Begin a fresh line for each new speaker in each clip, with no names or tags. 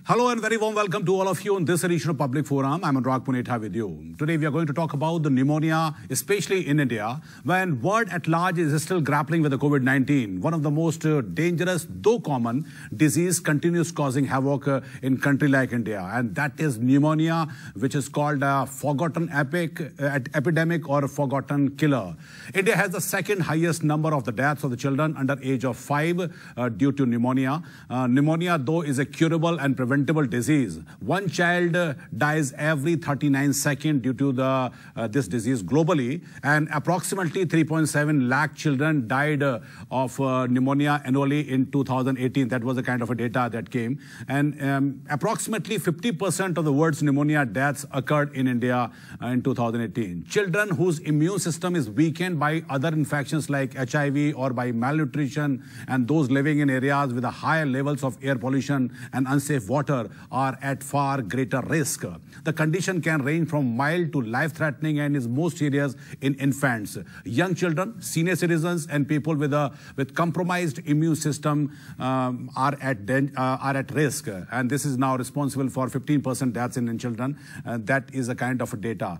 Hello and very warm welcome to all of you on this edition of Public Forum. I'm Anurag Punetha with you. Today we are going to talk about the pneumonia, especially in India, when world at large is still grappling with the COVID-19. One of the most dangerous, though common, disease continues causing havoc in country like India. And that is pneumonia, which is called a forgotten epidemic or a forgotten killer. India has the second highest number of the deaths of the children under age of 5 due to pneumonia. Pneumonia, though, is a curable and preventable disease. One child dies every 39 seconds due to this disease globally, and approximately 3.7 lakh children died of pneumonia annually in 2018. That was the kind of a data that came. And approximately 50% of the world's pneumonia deaths occurred in India in 2018. Children whose immune system is weakened by other infections like HIV or by malnutrition, and those living in areas with higher levels of air pollution and unsafe water are at far greater risk. The condition can range from mild to life-threatening and is most serious in infants. Young children, senior citizens, and people with compromised immune system are at risk. And this is now responsible for 15% deaths in children. That is a kind of data.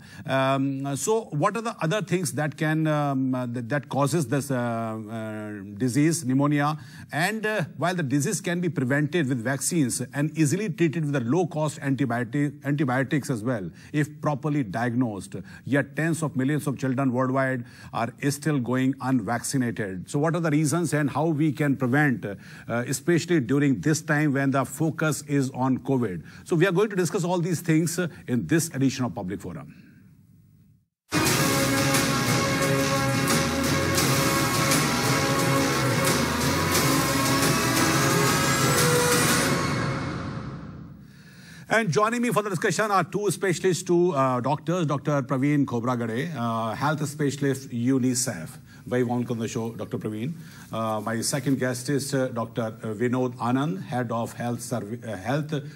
So, what are the other things that can that causes this disease, pneumonia? And while the disease can be prevented with vaccines and easily treated with a low-cost antibiotics as well, if properly diagnosed, yet tens of millions of children worldwide are still going unvaccinated. So what are the reasons and how we can prevent, especially during this time when the focus is on COVID? So we are going to discuss all these things in this edition of Public Forum. And joining me for the discussion are two specialists, two doctors, Dr. Praveen Khobragade, health specialist, UNICEF. Very welcome on the show, Dr. Praveen. My second guest is Dr. Vinod Anand, Head of Health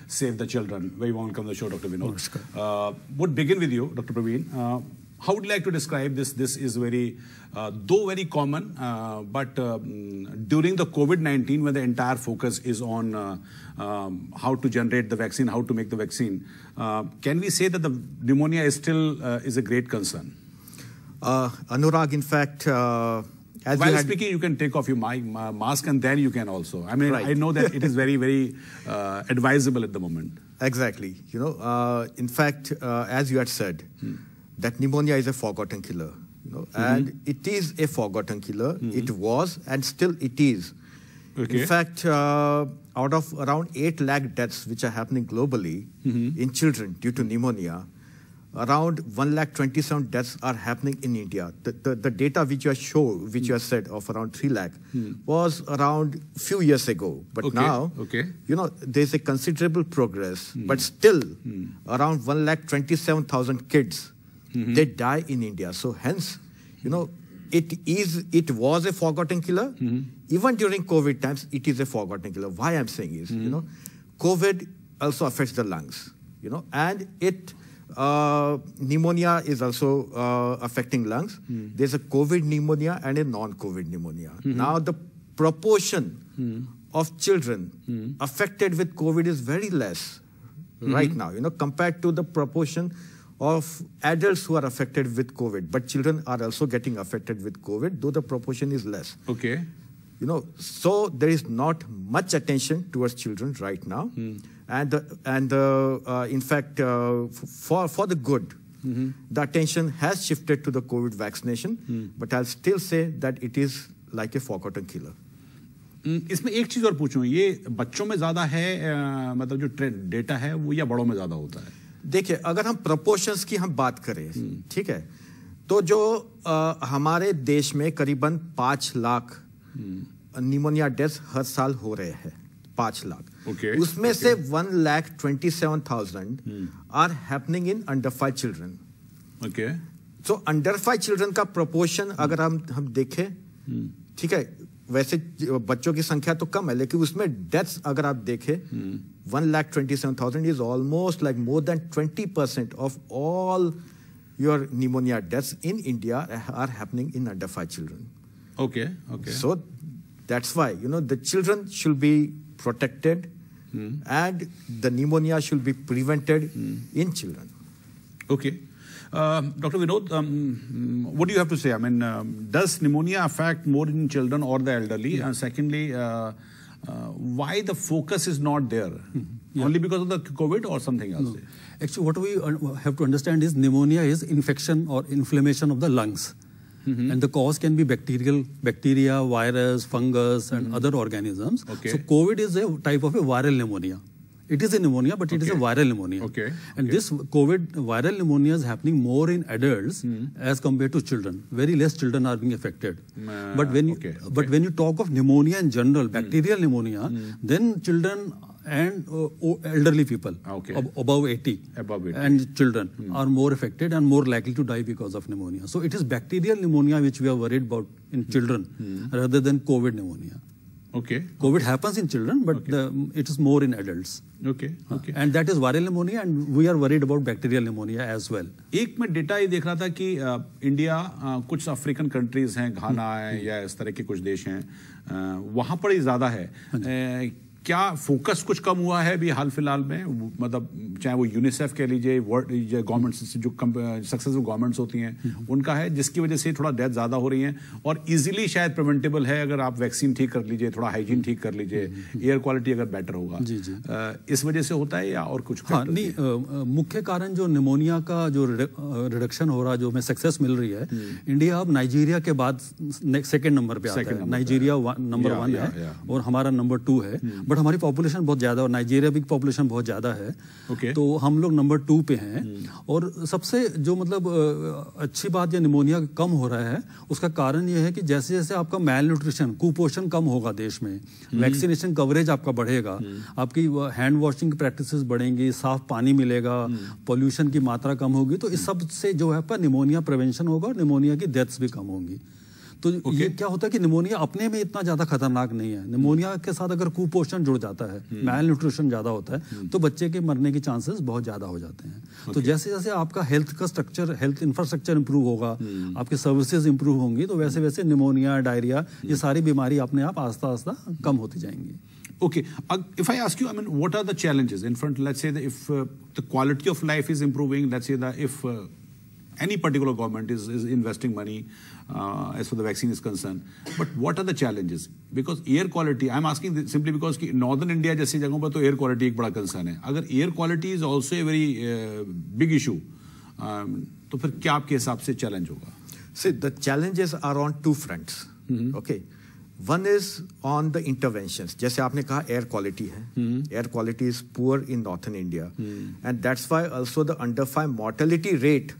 Save the Children. Very welcome on the show, Dr. Vinod. Would begin with you, Dr. Praveen. How would you like to describe this? This is very, though very common, but during the COVID-19, when the entire focus is on how to generate the vaccine, how to make the vaccine, can we say that the pneumonia is still is a great concern?
Anurag, in fact, as
while speaking, you can take off your mask and then you can also. I mean, right. I know that it is very, very advisable at the moment.
Exactly. You know, in fact, as you had said, that pneumonia is a forgotten killer. You know, and it is a forgotten killer. It was and still it is. Okay. In fact, out of around 8 lakh deaths which are happening globally in children due to pneumonia, around 1,27,000 deaths are happening in India. The data which you have said of around 3 lakh was around a few years ago. But now, you know, there's a considerable progress. But still, around 1,27,000 kids, they die in India. So hence, you know, it was a forgotten killer. Even during COVID times, it is a forgotten killer. Why I'm saying is, you know, COVID also affects the lungs, you know, and pneumonia is also affecting lungs. There's a COVID pneumonia and a non-COVID pneumonia. Now the proportion of children affected with COVID is very less right now, you know, compared to the proportion of adults who are affected with COVID. But children are also getting affected with COVID, though the proportion is less.
Okay.
You know, so there is not much attention towards children right now. And in fact, for the good, the attention has shifted to the COVID vaccination. But I'll still say that it is like a forgotten killer.
इसमें एक चीज और पूछूं, ये बच्चों में ज्यादा है, मतलब जो डेटा है वो, या बड़ों में ज्यादा होता है?
देखिए, अगर हम प्रोपोर्शंस की हम बात करें, ठीक है, तो जो हमारे देश में करीबन 5 लाख न्यूमोनिया डेथ्स हर साल हो रहे हैं, 5 लाख। उसमें से 1,27,000 are happening in under 5 children. So under 5 children का प्रोपोर्शन अगर हम देखें, ठीक है, वैसे बच्चों की संख्या तो कम है, लेकिन उसमें डेथ्स अगर आप देखें, 1,27,000 is almost like more than 20% of all your pneumonia deaths in India are happening in under 5 children.
Okay.
So that's why, you know, the children should be protected and the pneumonia should be prevented in children.
Okay. Dr. Vinod, what do you have to say? I mean, does pneumonia affect more in children or the elderly? And secondly, why the focus is not there? Only because of the COVID or something else?
No. Actually, what we have to understand is pneumonia is infection or inflammation of the lungs. And the cause can be bacteria, virus, fungus, and other organisms.
Okay.
So COVID is a type of a viral pneumonia. It is a pneumonia, but it is a viral pneumonia.
Okay.
And this COVID viral pneumonia is happening more in adults as compared to children. Very less children are being affected. But when you talk of pneumonia in general, bacterial pneumonia, then children and elderly people above 80 and children are more affected and more likely to die because of pneumonia. So it is bacterial pneumonia which we are worried about in children rather than COVID pneumonia.
Okay.
COVID happens in children, but it is more in adults.
Okay. Okay.
And that is viral pneumonia, and we are worried about bacterial pneumonia as well.
एक मैं data ये देख रहा था कि India कुछ African countries हैं, घाना है या इस तरह के कुछ देश हैं, वहाँ पर ही ज़्यादा है. क्या फोकस कुछ कम हुआ है अभी हाल फिलहाल में? मतलब चाहे वो यूनिसेफ कह लीजिए, गवर्नमेंट से जो सक्सेसफुल गवर्नमेंट्स होती हैं उनका है, जिसकी वजह से थोड़ा डेथ ज़्यादा हो रही हैं और इजीली शायद प्रिवेंटेबल है अगर आप वैक्सीन ठीक कर लीजिए, थोड़ा हाइजीन ठीक कर लीजिए, एयर क्वालिटी अगर बेटर होगा. इस वजह से होता है या और कुछ?
हाँ, नहीं, मुख्य कारण जो निमोनिया का जो रिडक्शन हो रहा है, जो हमें सक्सेस मिल रही है, इंडिया अब नाइजीरिया के बाद सेकेंड नंबर पे आता है. नाइजीरिया नंबर 1 है और हमारा नंबर 2 है. बट हमारी पॉपुलेशन बहुत ज्यादा और नाइजीरिया भी पॉपुलेशन बहुत ज्यादा है. तो हम लोग नंबर 2 पे हैं. और सबसे जो मतलब अच्छी बात, ये निमोनिया कम हो रहा है, उसका कारण ये है कि जैसे जैसे आपका मैल न्यूट्रिशन, कुपोषण कम होगा देश में, वैक्सीनेशन कवरेज आपका बढ़ेगा, आपकी हैंड वॉशिंग प्रैक्टिसेस बढ़ेंगी, साफ पानी मिलेगा, पॉल्यूशन की मात्रा कम होगी, तो इस सब से जो है आपका निमोनिया प्रिवेंशन होगा और निमोनिया की डेथ्स भी कम होंगी. तो ये क्या होता है कि निमोनिया अपने में इतना ज्यादा खतरनाक नहीं है. निमोनिया के साथ अगर कुपोषण जुड़ जाता है, मैल न्यूट्रिशन ज्यादा होता है, तो बच्चे के मरने के चांसेस बहुत ज्यादा हो जाते हैं. तो जैसे जैसे आपका हेल्थ का स्ट्रक्चर, हेल्थ इंफ्रास्ट्रक्चर इंप्रूव होगा, आपके सर्विसेज इंप्रूव होंगी, तो वैसे वैसे निमोनिया, डायरिया, ये सारी बीमारी अपने आप आस्ता आस्ता कम होती जाएंगी.
Okay. If I ask you, I mean, what are the challenges in front? Let's say that if the quality of life is improving, let's say that if any particular government is investing money as far the vaccine is concerned, but what are the challenges? Because air quality, I'm asking simply because कि northern India जैसी जगहों पर तो air quality एक बड़ा concern है. अगर air quality is also a very big issue, तो फिर क्या आपके हिसाब से challenge होगा?
See, the challenges are on 2 fronts. Okay. One is on the interventions. जैसे आपने कहा air quality है. Air quality is poor in northern India. And that's why also the under 5 mortality rate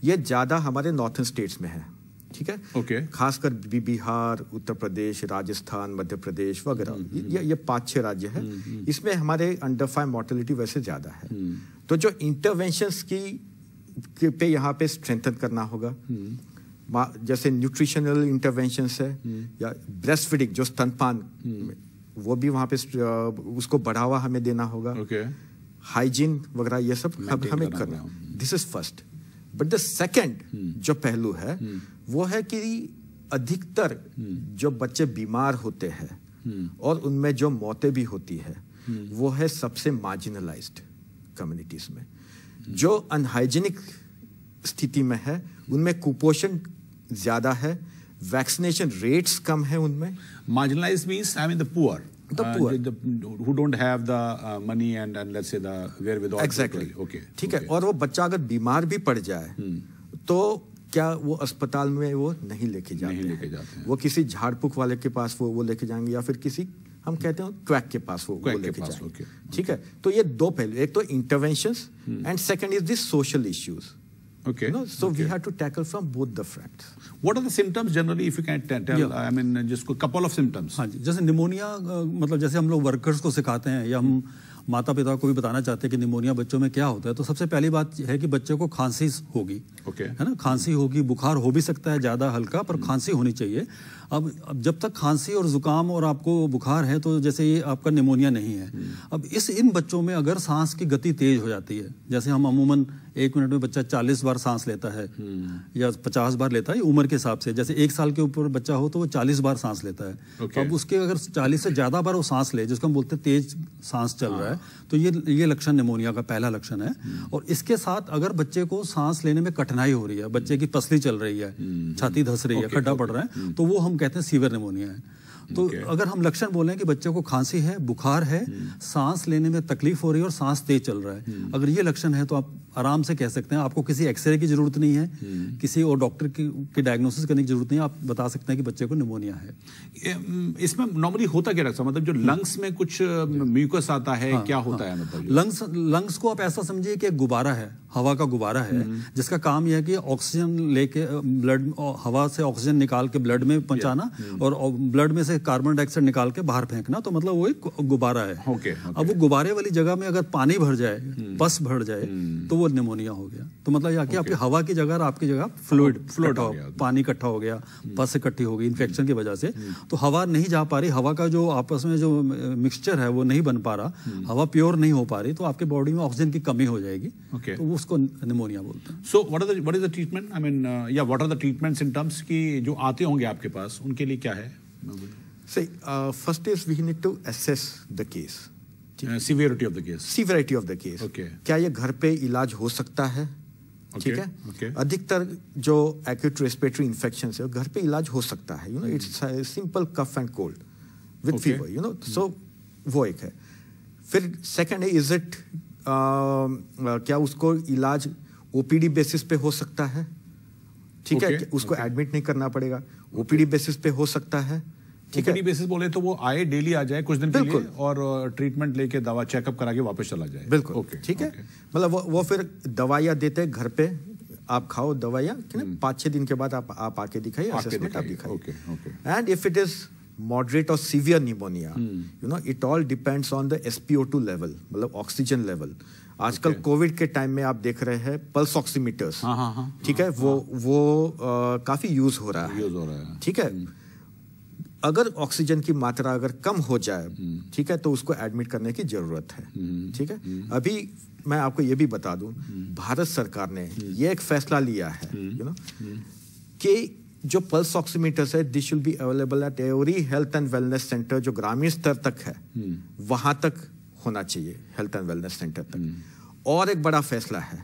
ये ज़्यादा हमारे नॉर्थन स्टेट्स में है. ठीक है. खासकर बिहार, उत्तर प्रदेश, राजस्थान, मध्य प्रदेश वगैरह, ये 5-6 राज्य है. इसमें हमारे अंडर 5 मोर्टेलिटी वैसे ज़्यादा है. तो जो इंटरवेंशंस की पे यहाँ पे स्ट्रेंथन करना होगा, जैसे न्यूट्रिशनल इंटरवेंशंस है या ब्रेस्ट फीडिंग, जो स्तनपान, वो भी वहाँ पे उसको बढ़ावा हमें देना होगा. हाइजीन वगैरह ये सब हमें करना. This is first. But the second जो पहलू है वो है कि अधिकतर जो बच्चे बीमार होते हैं और उनमें जो मौतें भी होती है वो है सबसे मार्जिनलाइज्ड कम्युनिटीज में, जो अनहाइजीनिक स्थिति में है, उनमें कुपोषण ज्यादा है, वैक्सीनेशन रेट्स कम है उनमें.
Marginalized means, I mean, the poor. The poor. Who don't have the money and let's say the wherewithal.
Exactly.
Okay.
ठीक है. और वो बच्चा अगर बीमार भी पड़ जाए तो क्या वो अस्पताल में वो नहीं लेके जाते हैं. वो किसी झाड़ फूक वाले के पास वो लेके जाएंगे या फिर किसी, हम कहते हैं क्वैक के पास वो लेके जाएंगे. ठीक है. तो ये 2 पहलू, एक तो interventions and second is this social issues.
Okay.
So we have to tackle from both the fronts.
What are the symptoms generally, if you can tell? I mean, just a couple of symptoms.
हाँ जी, जैसे pneumonia, मतलब जैसे हम लोग workers को सिखाते हैं या हम माता पिता को भी बताना चाहते हैं कि निमोनिया बच्चों में क्या होता है, तो सबसे पहली बात है कि बच्चे को खांसी होगी. है ना, खांसी होगी, बुखार हो भी सकता है ज़्यादा हल्का, पर खांसी होनी चाहिए. अब जब तक खांसी और जुकाम और आपको बुखार है तो जैसे ये आपका निमोनिया नहीं है। अब इन बच्चों में अगर सांस की गति तेज हो जाती है, जैसे हम अमूमन 1 मिनट में बच्चा 40 बार सांस लेता है या 50 बार लेता है उम्र के हिसाब से, जैसे 1 साल के ऊपर बच्चा हो तो वो 40 बार सांस लेता है। तो अब उसके अगर 40 से ज्यादा बार वो सांस ले, जिसको हम बोलते हैं तेज सांस चल रहा है, तो ये लक्षण निमोनिया का पहला लक्षण है। और इसके साथ अगर बच्चे को सांस लेने में कठिनाई हो रही है, बच्चे की पसली चल रही है, छाती धस रही है, खड्डा पड़ रहा है, तो वो हम कहते हैं सीवियर निमोनिया है। तो अगर हम लक्षण बोलें कि बच्चे को खांसी है, बुखार है, सांस लेने में तकलीफ हो रही है और सांस तेज चल रहा है, अगर ये लक्षण है तो आप आराम से कह सकते हैं, आपको किसी एक्सरे की जरूरत नहीं है, किसी और डॉक्टर की डायग्नोसिस करने की जरूरत नहीं है, आप बता सकते हैं कि बच्चे को निमोनिया है।
इसमें नॉर्मली होता क्या डॉक्टर, मतलब जो लंग्स में कुछ म्यूकस आता है, क्या होता है? मतलब
लंग्स को आप ऐसा समझिए कि एक गुब्बारा है, हवा का गुब्बारा है, जिसका काम यह है कि ऑक्सीजन लेके ब्लड, हवा से ऑक्सीजन निकाल के ब्लड में पहुंचाना और ब्लड में से कार्बन डाइऑक्साइड निकाल के बाहर फेंकना, तो मतलब वो एक गुब्बारा है। अब वो गुब्बारे वाली जगह में अगर पानी भर जाए, पस भर जाए, तो वो निमोनिया हो गया। तो मतलब यह कि आपकी हवा की जगह और आपकी जगह फ्लूइड पानी इकट्ठा हो गया, पस इकट्ठी हो गई इन्फेक्शन की वजह से, तो हवा नहीं जा पा रही, हवा का जो आपस में जो मिक्सचर है वो नहीं बन पा रहा, हवा प्योर नहीं हो पा रही, तो आपके बॉडी में ऑक्सीजन की कमी हो जाएगी, तो वो उसको निमोनिया बोलते हैं।
So what is the treatment, I mean या what are the treatments in terms की जो आते होंगे आपके पास, उनके लिए क्या है?
First is we need to assess the case.
Severity of the case.
Severity of the case.
Okay.
क्या ये घर पे इलाज हो सकता है? ठीक है?
Okay.
अधिकतर जो acute respiratory infections है घर पे इलाज हो सकता है, it's a simple cough and cold with fever, so वो एक है। फिर second है, is it क्या उसको इलाज OPD बेसिस पे हो सकता है? ठीक है, उसको एडमिट नहीं करना पड़ेगा, OPD बेसिस पे हो सकता है।
OPD बेसिस बोले तो वो आए, डेली आ जाए कुछ दिन के लिए और ट्रीटमेंट लेके दवा चेकअप करा के वापस चला जाए।
बिल्कुल, ठीक है। मतलब वो फिर दवाइयाँ देते हैं घर पे, आप खाओ दवाइयाँ, 5-6 दिन के बाद आप आके दिखाइए, असेसमेंट आप दिखाइए। And if it is moderate और severe pneumonia, it all depends on the SpO2 level, मतलब ऑक्सीजन लेवल। आजकल कोविड के टाइम में आप देख रहे हैं पल्स ऑक्सीमीटर्स, ठीक है, वो काफी यूज हो रहा है, ठीक है। अगर ऑक्सीजन की मात्रा अगर कम हो जाए, ठीक है, तो उसको एडमिट करने की जरूरत है, ठीक है। अभी मैं आपको ये भी बता दूं, भारत सरकार ने ये एक फैसला लिया है, कि जो पल्स ऑक्सीमीटर्स है, this should be available at every health and wellness centre, जो ग्रामीण स्तर तक है वहां तक होना चाहिए, हेल्थ एंड वेलनेस सेंटर तक। और एक बड़ा फैसला है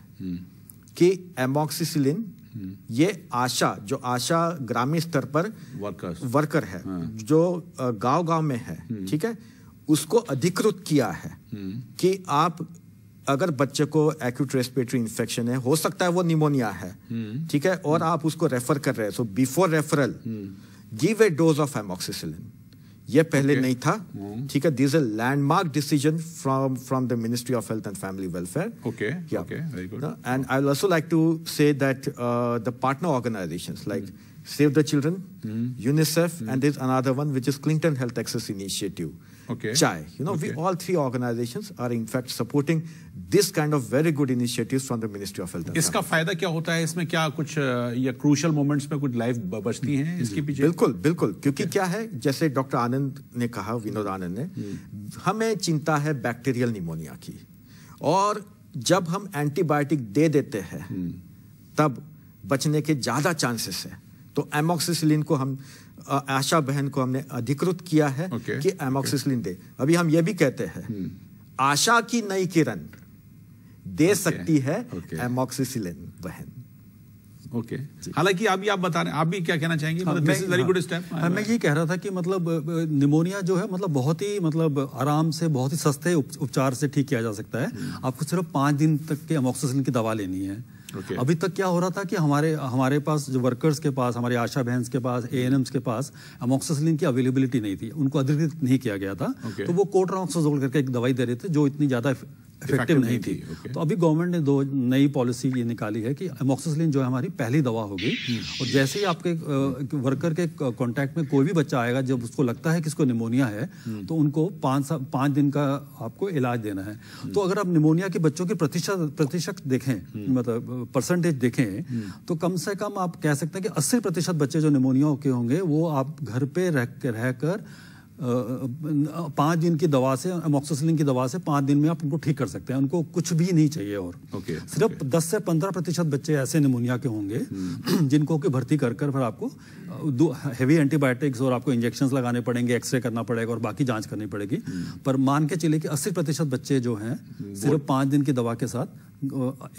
कि एमॉक्सिसिलिन, ये जो आशा ग्रामीण स्तर पर वर्कर है, जो गांव में है, ठीक है, उसको अधिकृत किया है कि आप अगर बच्चे को एक्यूट रेस्पिरेटरी इन्फेक्शन है, हो सकता है वो निमोनिया है, ठीक है, और आप उसको रेफर कर रहे हैं, so before referral give a dose of amoxicillin. ये पहले नहीं था, ठीक है। This is a landmark decision from the ministry of health and family welfare.
Okay, very good.
And I will also like to say that the partner organizations like Save the Children, UNICEF, and there's another one which is Clinton Health Access Initiative. CHAI. We all 3 organizations are in fact supporting this kind of very good initiatives from the Ministry of Health.
इसका फायदा क्या होता है? इसमें क्या कुछ या crucial moments में कुछ लाइफ बचती हैं इसके पीछे?
बिल्कुल, क्योंकि क्या है, जैसे डॉक्टर आनंद ने कहा, विनोद आनंद ने, हमें चिंता है बैक्टीरियल निमोनिया की, और जब हम एंटीबायोटिक दे देते हैं तब बचने के ज्यादा चांसेस है। तो एमॉक्सिसिलिन को हम आशा बहन को हमने अधिकृत किया है कि एमॉक्सिसिलिन दे। अभी हम ये भी कहते हैं, आशा की नई किरण दे सकती है एमॉक्सिसिलिन बहन।
हालांकि अभी आप बता रहे हैं, आप भी क्या कहना चाहेंगे? मतलब this is very good step.
मैं ये कह रहा था कि मतलब निमोनिया जो है, मतलब बहुत ही आराम से, बहुत ही सस्ते उपचार से ठीक किया जा सकता है। आपको सिर्फ 5 दिन तक के एमॉक्सिसिलिन की दवा लेनी है। अभी तक क्या हो रहा था कि हमारे पास जो वर्कर्स के पास, हमारे आशा बहन के पास, ANMs के पास एमॉक्सिसिलिन की अवेलेबिलिटी नहीं थी, उनको अधिकृत नहीं किया गया था। तो वो कोट्रामोक्सोजोल करके एक दवाई दे रहे थे जो इतनी ज्यादा इफेक्टिव नहीं थी। तो अभी गवर्नमेंट ने 2 नई पॉलिसी ये निकाली है कि एमॉक्सिसिलिन जो है हमारी पहली दवा होगी, और जैसे ही आपके वर्कर के कांटेक्ट में कोई भी बच्चा आएगा, जब उसको लगता है कि इसको निमोनिया है, तो उनको 5 दिन का आपको इलाज देना है। तो अगर आप निमोनिया के बच्चों के प्रतिशत देखें, मतलब परसेंटेज देखें तो कम से कम आप कह सकते हैं कि 80% बच्चे जो निमोनिया के होंगे वो आप घर पे रहकर 5 दिन की दवा से, अमोक्सिसिलिन की दवा से 5 दिन में आप उनको ठीक कर सकते हैं, उनको कुछ भी नहीं चाहिए। और सिर्फ 10 से 15% बच्चे ऐसे निमोनिया के होंगे जिनको कि भर्ती कर फिर आपको हेवी एंटीबायोटिक्स और आपको इंजेक्शंस लगाने पड़ेंगे, एक्सरे करना पड़ेगा और बाकी जांच करनी पड़ेगी। पर मान के चलिए कि 80% बच्चे जो हैं सिर्फ 5 दिन की दवा के साथ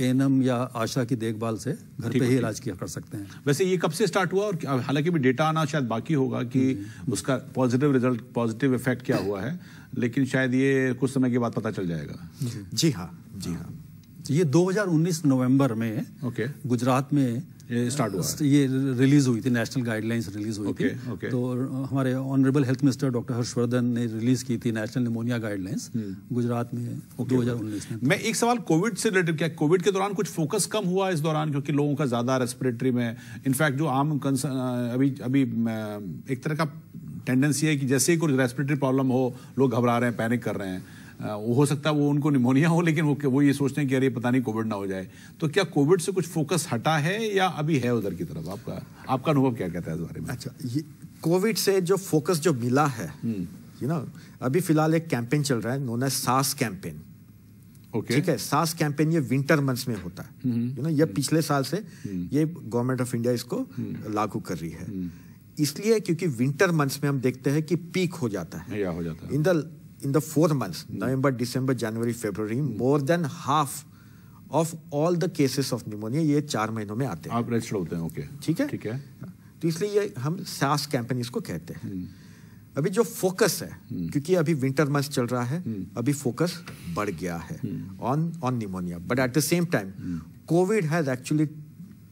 एएनएम या आशा की देखभाल से घर पे ही इलाज किया कर सकते हैं।
वैसे ये कब से स्टार्ट हुआ और हालांकि भी डेटा आना शायद बाकी होगा कि उसका पॉजिटिव रिजल्ट, पॉजिटिव इफेक्ट क्या हुआ है, लेकिन शायद ये कुछ समय के बाद पता चल जाएगा।
जी हाँ, जी हाँ।
ये 2019 नवंबर में गुजरात में
स्टार्ट हुआ,
ये रिलीज हुई थी, नेशनल गाइडलाइंस रिलीज हुई थी। तो हमारे honourable health minister doctor Harshvardhan ने रिलीज की थी नेशनल निमोनिया गाइडलाइंस गुजरात में 2019 में।
मैं एक सवाल कोविड से रिलेटेड, क्या कोविड के दौरान कुछ फोकस कम हुआ इस दौरान, क्योंकि लोगों का ज्यादा रेस्पिरेटरी में, इनफैक्ट जो आम अभी एक तरह का टेंडेंसी है कि जैसे ही कोई रेस्पिरेटरी प्रॉब्लम हो लोग घबरा रहे हैं, पैनिक कर रहे हैं। वो हो सकता है वो उनको निमोनिया हो, लेकिन वो ये सोचते हैं कि अरे पता नहीं कोविड ना हो जाए। तो क्या कोविड से कुछ फोकस हटा है या अभी है उधर की तरफ? आपका अनुभव क्या कहता है इस बारे में?
अच्छा, ये कोविड से जो फोकस जो मिला है, अभी फिलहाल एक कैंपेन चल रहा है नोन एज सास कैंपेन। ठीक है, सास कैंपेन ये विंटर मंथ्स में होता है। ये पिछले साल से ये गवर्नमेंट ऑफ इंडिया इसको लागू कर रही है। इसलिए क्योंकि विंटर मंथ्स में हम देखते हैं कि पीक हो जाता है। In the 4 months, November, December, January, February, more than half of all the cases of pneumonia ये 4 महीनों में आते हैं।
आप रजिस्टर होते हैं, ओके,
ठीक है,
ठीक है।
तो इसलिए ये हम सास कैंपेन इसको कहते हैं। अभी जो फोकस है, क्योंकि अभी विंटर मंथ चल रहा है, अभी फोकस बढ़ गया है on pneumonia, but at the same time Covid has actually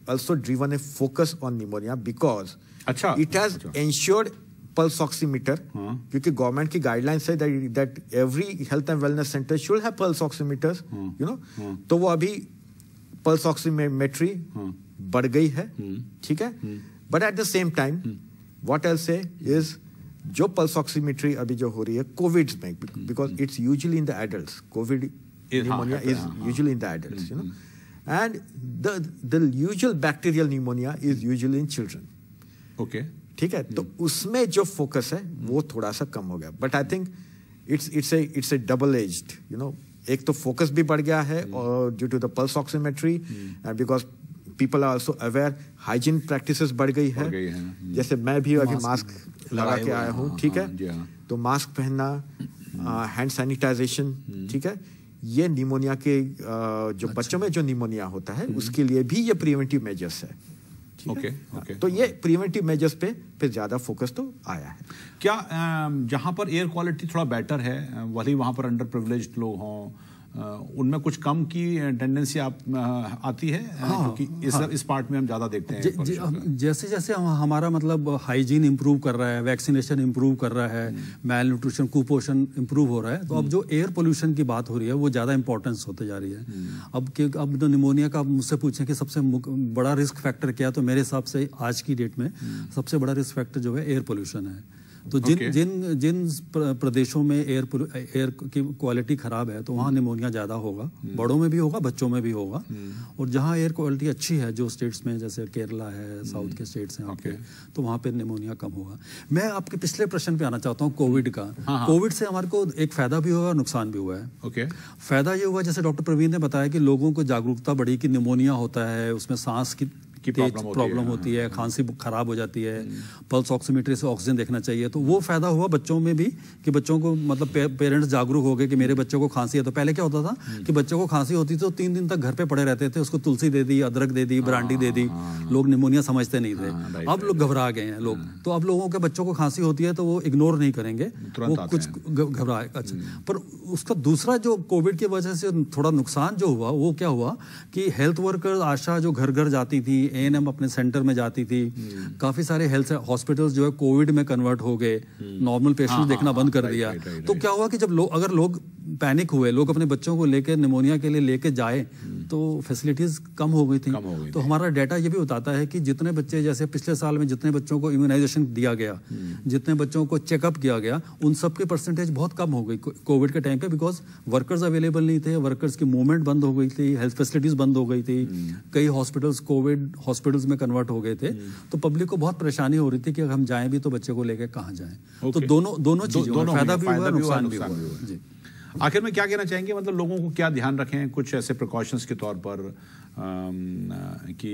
also driven a focus on pneumonia because it has ensured pulse oximeter, क्योंकि गवर्नमेंट की गाइडलाइंस है that every health and wellness center should have pulse oximeters, तो वो अभी pulse oximetry बढ़ गई है, ठीक है। But at the same time what I से इज जो pulse oximetry अभी जो हो रही है कोविड में, because it's usually in the adults, Covid pneumonia is usually in the adults, and the usual bacterial pneumonia is usually in children.
Okay.
ठीक है, तो उसमें जो फोकस है वो थोड़ा सा कम हो गया, but I think it's a double edged, एक तो फोकस भी बढ़ गया है और due to the pulse oximetry and because people are also aware, hygiene practices बढ़ गई है। जैसे मैं भी अभी मास्क लगा के आया हूँ, ठीक है, तो मास्क पहनना, हैंड सैनिटाइजेशन, ठीक है, ये निमोनिया के जो बच्चों में जो निमोनिया होता है उसके लिए भी ये प्रिवेंटिव मेजर्स है।
ओके।
तो ये प्रिवेंटिव मेजर्स पे ज्यादा फोकस तो आया है।
क्या जहां पर एयर क्वालिटी थोड़ा बेटर है, वही वहां पर अंडर प्रिविलेज्ड लोग हों, उनमें कुछ कम की टेंडेंसी आती है? क्योंकि इस पार्ट में हम ज्यादा देखते हैं
जैसे जैसे हमारा मतलब हाइजीन इंप्रूव कर रहा है, वैक्सीनेशन इंप्रूव कर रहा है, मैल न्यूट्रिशन, कुपोषण इंप्रूव हो रहा है, तो अब जो एयर पोल्यूशन की बात हो रही है वो ज्यादा इंपॉर्टेंस होते जा रही है। अब तो निमोनिया का आप मुझसे पूछें कि सबसे बड़ा रिस्क फैक्टर क्या, तो मेरे हिसाब से आज की डेट में सबसे बड़ा रिस्क फैक्टर जो है एयर पोल्यूशन है। तो जिन प्रदेशों में एयर की क्वालिटी खराब है तो वहाँ निमोनिया ज़्यादा होगा, बड़ों में भी होगा, बच्चों में भी होगा। और जहाँ एयर क्वालिटी अच्छी है, जो स्टेट्स में जैसे केरला है, साउथ के स्टेट्स हैं आपके, तो वहाँ पे निमोनिया कम होगा। मैं आपके पिछले प्रश्न पे आना चाहता हूँ, कोविड का। कोविड से हमारे को एक फायदा भी हुआ और नुकसान भी हुआ है। फायदा ये हुआ, जैसे डॉक्टर प्रवीण ने बताया कि लोगों को जागरूकता बढ़ी कि निमोनिया होता है, उसमें सांस की प्रॉब्लम होती है, खांसी खराब हो जाती है, पल्स ऑक्सीमीटर से ऑक्सीजन देखना चाहिए। तो वो फायदा हुआ बच्चों में भी कि बच्चों को मतलब पेरेंट्स जागरूक हो गए कि मेरे बच्चों को खांसी है। तो पहले क्या होता था कि बच्चों को खांसी होती तो 3 दिन तक घर पे पड़े रहते थे, उसको तुलसी दे दी, अदरक दे दी, ब्रांडी दे दी, लोग निमोनिया समझते नहीं थे। अब लोग घबरा गए हैं लोग, तो अब लोगों के बच्चों को खांसी होती है तो वो इग्नोर नहीं करेंगे, वो कुछ घबराए। अच्छा, पर उसका दूसरा जो कोविड की वजह से थोड़ा नुकसान जो हुआ वो क्या हुआ कि हेल्थ वर्कर आशा जो घर घर जाती थी, एएनएम अपने सेंटर में जाती थी, काफी सारे हेल्थ हॉस्पिटल्स जो है कोविड में कन्वर्ट हो गए, नॉर्मल पेशेंट देखना बंद कर दिया। तो क्या हुआ कि जब अगर लोग पैनिक हुए, लोग अपने बच्चों को लेकर निमोनिया के लिए लेके जाए तो फैसिलिटीज कम हो गई थी। तो हमारा डाटा ये भी बताता है कि जितने बच्चे, जैसे पिछले साल में जितने बच्चों को इम्यूनाइजेशन दिया गया, जितने बच्चों को चेकअप किया गया, उन सब की परसेंटेज बहुत कम हो गई कोविड के टाइम पे, बिकॉज वर्कर्स अवेलेबल नहीं थे, वर्कर्स की मूवमेंट बंद हो गई थी, हेल्थ फैसिलिटीज बंद हो गई थी, कई हॉस्पिटल्स कोविड हॉस्पिटल्स में कन्वर्ट हो गए थे। तो पब्लिक को बहुत परेशानी हो रही थी कि अगर हम जाएं भी तो बच्चे को लेकर कहाँ जाएं। तो दोनों चीजों में फायदा भी हुआ, नुकसान भी हुआ। जी,
आखिर में क्या कहना चाहेंगे, मतलब लोगों को क्या ध्यान रखें कुछ ऐसे प्रिकॉशंस के तौर पर कि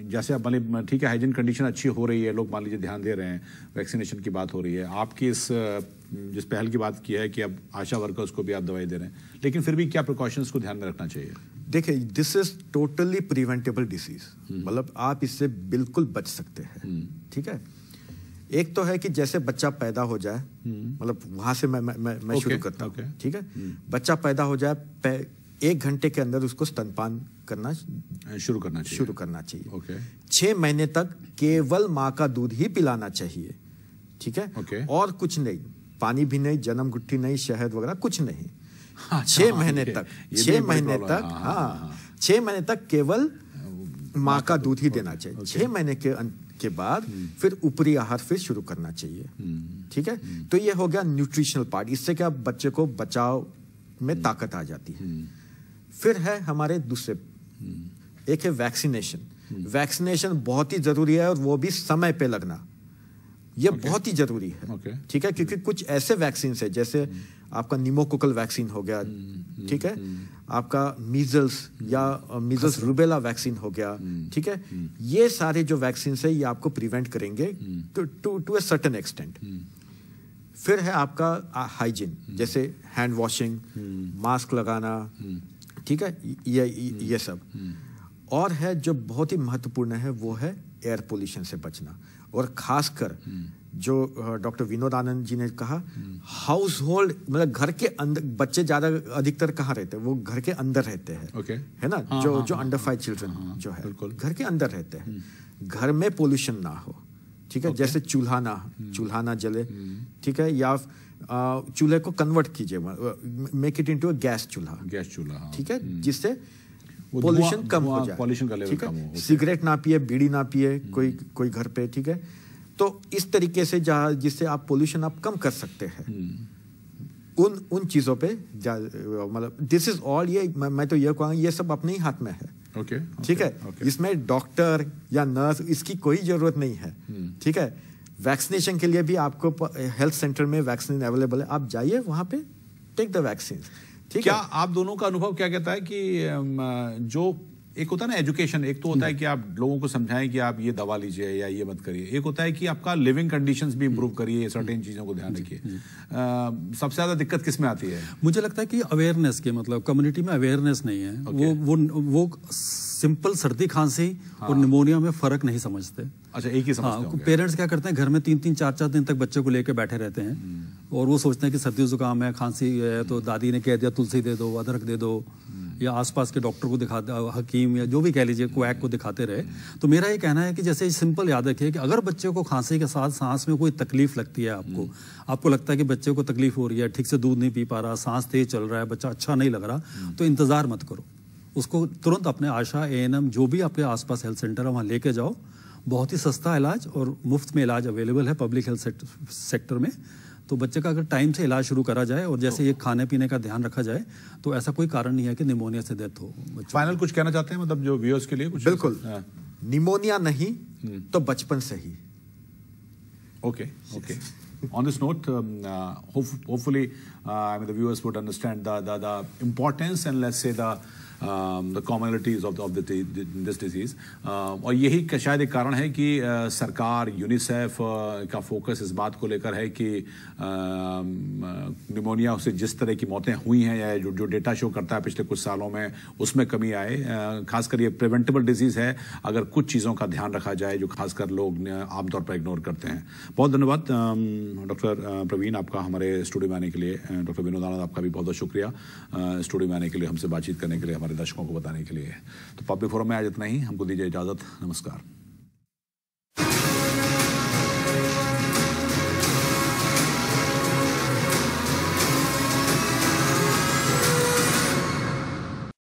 जैसे अब मतलब ठीक है हाइजीन कंडीशन अच्छी हो रही है, लोग मान लीजिए ध्यान दे रहे हैं, वैक्सीनेशन की बात हो रही है, आपकी जिस पहल की बात की है कि अब आशा वर्कर्स को भी आप दवाई दे रहे हैं, लेकिन फिर भी क्या प्रिकॉशंस को ध्यान में रखना चाहिए?
देखिए, this is totally preventable disease, मतलब आप इससे बिल्कुल बच सकते हैं। ठीक है, एक तो है कि जैसे बच्चा पैदा हो जाए, मतलब वहां से मैं शुरू करता हूँ। ठीक है, बच्चा पैदा हो जाए 1 घंटे के अंदर उसको स्तनपान करना शुरू करना चाहिए। 6 महीने तक केवल माँ का दूध ही पिलाना चाहिए। ठीक है, और कुछ नहीं, पानी भी नहीं, जन्म गुट्ठी नहीं, शहद वगैरह कुछ नहीं। 6 महीने तक 6 महीने तक केवल माँ का दूध ही देना चाहिए। 6 महीने के बाद फिर ऊपरी आहार फिर शुरू करना चाहिए। ठीक है, तो ये हो गया न्यूट्रिशनल पार्ट, इससे क्या बच्चे को बचाव में ताकत आ जाती है। फिर है हमारे दूसरे, एक है वैक्सीनेशन। वैक्सीनेशन बहुत ही जरूरी है, और वो भी समय पे लगना, ये बहुत ही जरूरी है। ठीक है, क्योंकि कुछ ऐसे वैक्सीन है, जैसे आपका निमोकोकल वैक्सीन हो गया, ठीक है, आपका मीजल्स रूबेला वैक्सीन हो गया। ठीक है, ये सारे जो वैक्सीन है ये आपको प्रिवेंट करेंगे टू ए सर्टेन एक्सटेंट। फिर है आपका हाइजीन, जैसे हैंड वॉशिंग, मास्क लगाना, ठीक है, ये सब। और है जो बहुत ही महत्वपूर्ण है, वो है एयर पोल्यूशन से बचना, और खासकर जो डॉक्टर विनोद आनंद जी ने कहा, हाउस होल्ड, मतलब घर के अंदर बच्चे ज्यादा अधिकतर कहाँ रहते हैं, वो घर के अंदर रहते हैं। है ना, जो अंडर 5 चिल्ड्रन जो है घर के अंदर रहते हैं, घर में पोल्यूशन ना हो। ठीक है, जैसे चूल्हा ना जले। ठीक है, या चूल्हे को कन्वर्ट कीजिए, make it into a gas चूल्हा। ठीक है, जिससे पोल्यूशन कम हो जाए।
पोल्यूशन का लेवल कम हो।
सिगरेट ना पिए, बीड़ी ना पिए कोई घर पे। ठीक है, तो इस तरीके से जिससे आप पोल्यूशन आप कम कर सकते हैं, उन चीजों पे मतलब दिस इज ऑल, ये मैं तो ये कहूँगा ये सब अपने ही हाथ में है। ठीक है, इसमें डॉक्टर या नर्स इसकी कोई जरूरत नहीं है। ठीक है, वैक्सीनेशन के लिए भी आपको हेल्थ सेंटर में वैक्सीन अवेलेबल है, आप जाइए वहां पे, टेक द वैक्सीन।
क्या आप दोनों का अनुभव क्या कहता है कि जो एक होता है ना एजुकेशन, एक तो होता है कि आप लोगों को समझाएं कि आप ये दवा लीजिए या ये मत करिए, एक होता है कि आपका लिविंग कंडीशंस भी इंप्रूव करिए, सर्टेन चीजों को ध्यान रखिए। सबसे ज्यादा दिक्कत किस में आती है?
मुझे लगता है कि अवेयरनेस के, मतलब कम्युनिटी में अवेयरनेस नहीं है। वो सिंपल सर्दी खांसी और निमोनिया में फर्क नहीं समझते।
अच्छा, एक ही समझते होंगे।
पेरेंट्स क्या करते हैं, घर में 3-3, 4-4 दिन तक बच्चे को लेकर बैठे रहते हैं, और वो सोचते हैं कि सर्दी जुकाम है, खांसी है, तो दादी ने कह दिया तुलसी दे दो, अदरक दे दो, या आसपास के डॉक्टर को दिखा, हकीम या जो भी कह लीजिए, क्वैक को दिखाते रहे। तो मेरा ये कहना है कि जैसे सिंपल याद रखिए कि अगर बच्चे को खांसी के साथ सांस में कोई तकलीफ लगती है, आपको लगता है कि बच्चे को तकलीफ हो रही है, ठीक से दूध नहीं पी पा रहा, सांस तेज चल रहा है, बच्चा अच्छा नहीं लग रहा, तो इंतजार मत करो, उसको तुरंत अपने आशा, ANM जो भी आपके आसपास हेल्थ सेंटर है वहाँ लेके जाओ। बहुत ही सस्ता इलाज और मुफ्त में इलाज अवेलेबल है पब्लिक हेल्थ सेक्टर में। तो बच्चे का अगर टाइम से इलाज शुरू करा जाए, और जैसे ये खाने पीने का ध्यान रखा जाए, तो ऐसा कोई कारण नहीं है कि निमोनिया से डेथ हो।
फाइनल कुछ कहना चाहते हैं, मतलब जो व्यूअर्स के लिए कुछ?
बिल्कुल, निमोनिया नहीं तो बचपन से ही।
Okay. On this note, hopefully, the viewers would understand the importance and let's say the commonalities of this disease. और यही शायद एक कारण है कि सरकार, यूनिसेफ का फोकस इस बात को लेकर है कि निमोनिया से जिस तरह की मौतें हुई हैं, या जो डेटा शो करता है पिछले कुछ सालों में, उसमें कमी आए। खासकर ये प्रिवेंटेबल डिजीज है अगर कुछ चीज़ों का ध्यान रखा जाए, जो खासकर लोग आमतौर पर इग्नोर करते हैं। बहुत धन्यवाद डॉक्टर प्रवीण, आपका हमारे स्टूडियो में आने के लिए। डॉक्टर विनोद आनंद, आपका भी बहुत बहुत शुक्रिया स्टूडियो में आने के लिए, हमसे बातचीत करने के लिए, हमारे दर्शकों को बताने के लिए। तो पब्लिक फोरम में आज इतना ही, हमको दीजिए इजाज़त। नमस्कार।